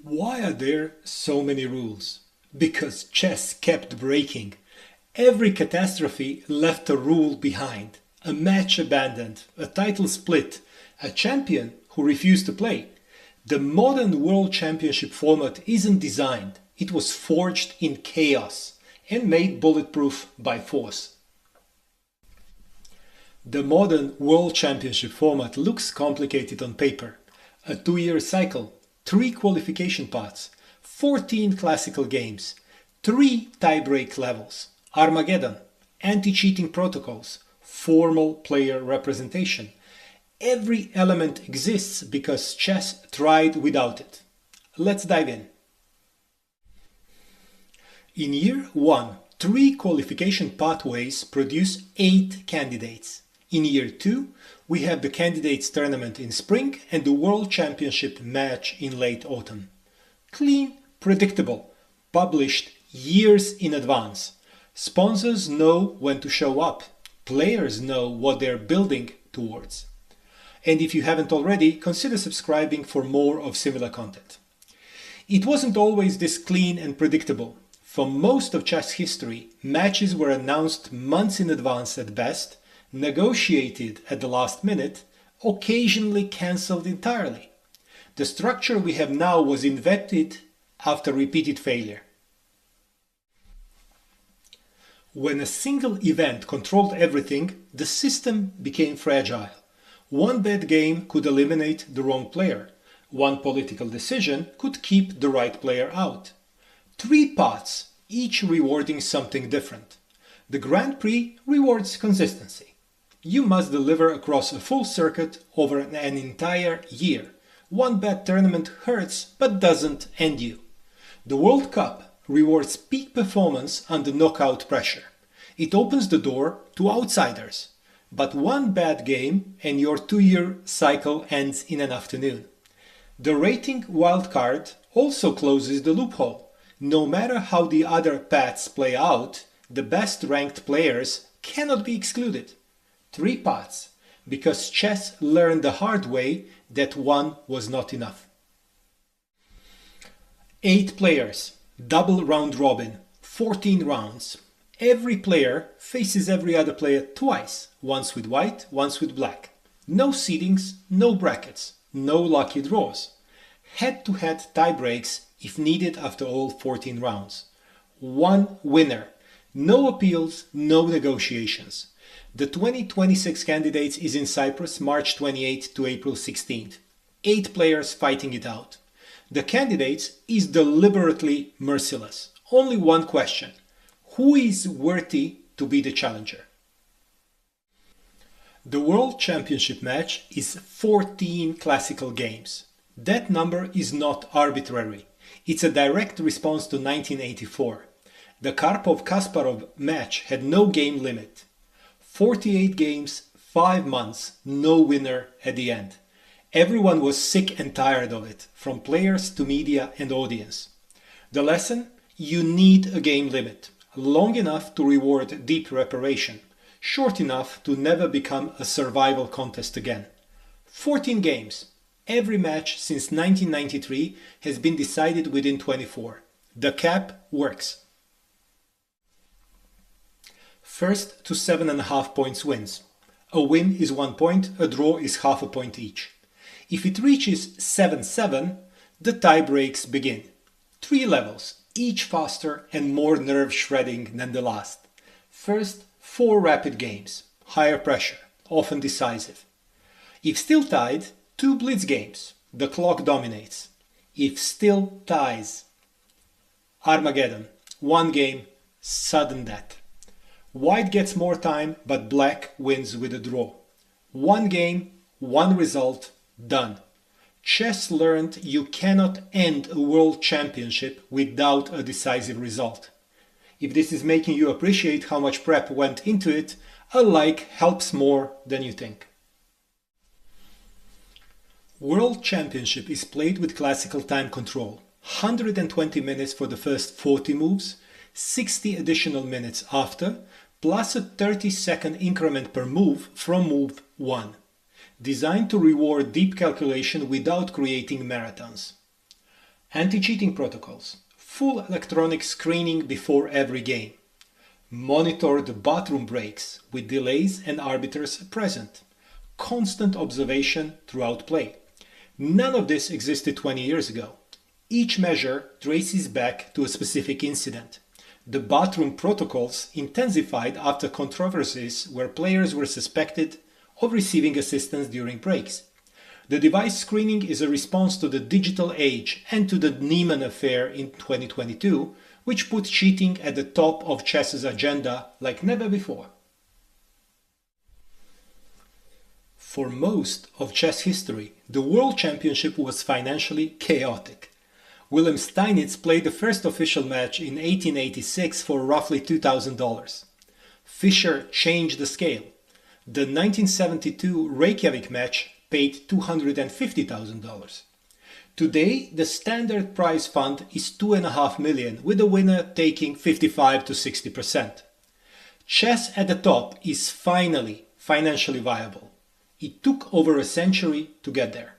Why are there so many rules? Because chess kept breaking. Every catastrophe left a rule behind, a match abandoned, a title split, a champion who refused to play. The modern World Championship format isn't designed, it was forged in chaos and made bulletproof by force. The modern World Championship format looks complicated on paper. A 2-year cycle, 3 qualification paths, 14 classical games, 3 tiebreak levels, Armageddon, anti-cheating protocols, formal player representation. Every element exists because chess tried without it. Let's dive in. In year 1, 3 qualification pathways produce 8 candidates. In year 2, we have the candidates tournament in spring and the World Championship match in late autumn. Clean, predictable, published years in advance. Sponsors know when to show up. Players know what they're building towards. And if you haven't already, consider subscribing for more of similar content. It wasn't always this clean and predictable. For most of chess history, matches were announced months in advance at best, negotiated at the last minute, occasionally cancelled entirely. The structure we have now was invented after repeated failure. When a single event controlled everything, the system became fragile. One bad game could eliminate the wrong player. One political decision could keep the right player out. 3 paths, each rewarding something different. The Grand Prix rewards consistency. You must deliver across a full circuit over an entire year. One bad tournament hurts but doesn't end you. The World Cup rewards peak performance under knockout pressure. It opens the door to outsiders. But one bad game and your 2-year cycle ends in an afternoon. The rating wildcard also closes the loophole. No matter how the other paths play out, the best ranked players cannot be excluded. 3 paths, because chess learned the hard way that 1 was not enough. 8 players, double round robin, 14 rounds. Every player faces every other player twice, once with white, once with black. No seedings, no brackets, no lucky draws. Head-to-head tie-breaks if needed after all 14 rounds. 1 winner. No appeals, no negotiations. The 2026 candidates is in Cyprus, March 28 to April 16th. 8 players fighting it out. The candidates is deliberately merciless. Only one question. Who is worthy to be the challenger? The World Championship match is 14 classical games. That number is not arbitrary. It's a direct response to 1984. The Karpov-Kasparov match had no game limit. 48 games, 5 months, no winner at the end. Everyone was sick and tired of it, from players to media and audience. The lesson? You need a game limit, long enough to reward deep reparation, short enough to never become a survival contest again. 14 games. Every match since 1993 has been decided within 24. The cap works. First to 7.5 points wins. A win is 1 point, a draw is half a point each. If it reaches 7-7, the tie breaks begin. 3 levels, each faster and more nerve-shredding than the last. First, 4 rapid games, higher pressure, often decisive. If still tied, 2 blitz games, the clock dominates. If still ties, Armageddon, 1 game, sudden death. White gets more time, but black wins with a draw. 1 game, 1 result, done. Chess learned you cannot end a world championship without a decisive result. If this is making you appreciate how much prep went into it, a like helps more than you think. World Championship is played with classical time control. 120 minutes for the first 40 moves, 60 additional minutes after, plus a 30-second increment per move from move 1. Designed to reward deep calculation without creating marathons. Anti-cheating protocols, full electronic screening before every game, monitored bathroom breaks with delays and arbiters present, constant observation throughout play. None of this existed 20 years ago. Each measure traces back to a specific incident. The bathroom protocols intensified after controversies where players were suspected of receiving assistance during breaks. The device screening is a response to the digital age and to the Neiman affair in 2022, which put cheating at the top of chess's agenda like never before. For most of chess history, the World Championship was financially chaotic. Wilhelm Steinitz played the first official match in 1886 for roughly $2,000. Fischer changed the scale. The 1972 Reykjavik match paid $250,000. Today, the standard prize fund is $2.5 million, with the winner taking 55 to 60%. Chess at the top is finally financially viable. It took over a century to get there.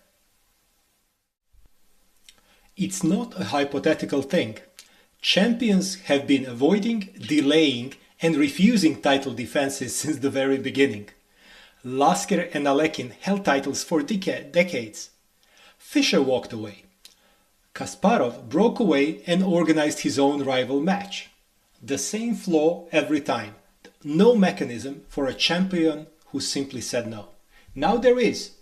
It's not a hypothetical thing. Champions have been avoiding, delaying, and refusing title defenses since the very beginning. Lasker and Alekhine held titles for decades. Fischer walked away. Kasparov broke away and organized his own rival match. The same flaw every time. No mechanism for a champion who simply said no. Now there is.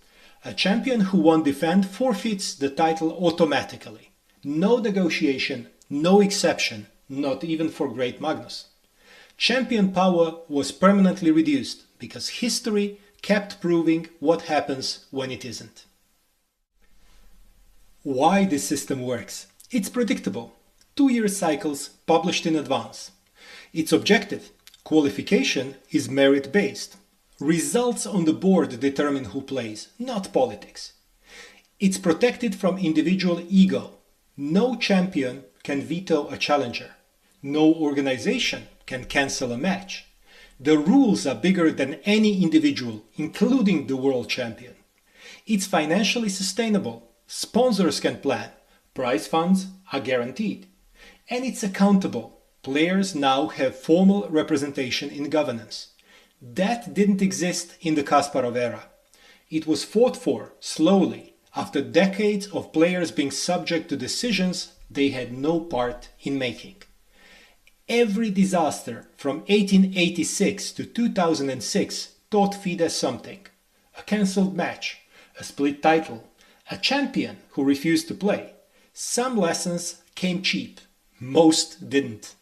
A champion who won't defend forfeits the title automatically. No negotiation, no exception, not even for Great Magnus. Champion power was permanently reduced because history kept proving what happens when it isn't. Why this system works? It's predictable. 2-year cycles published in advance. Its objective, qualification, is merit-based. Results on the board determine who plays, not politics. It's protected from individual ego. No champion can veto a challenger. No organization can cancel a match. The rules are bigger than any individual, including the world champion. It's financially sustainable. Sponsors can plan. Prize funds are guaranteed. And it's accountable. Players now have formal representation in governance. That didn't exist in the Kasparov era. It was fought for slowly after decades of players being subject to decisions they had no part in making. Every disaster from 1886 to 2006 taught FIDE something. A cancelled match, a split title, a champion who refused to play. Some lessons came cheap, most didn't.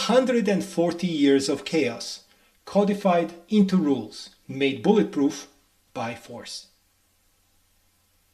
140 years of chaos, codified into rules, made bulletproof by force.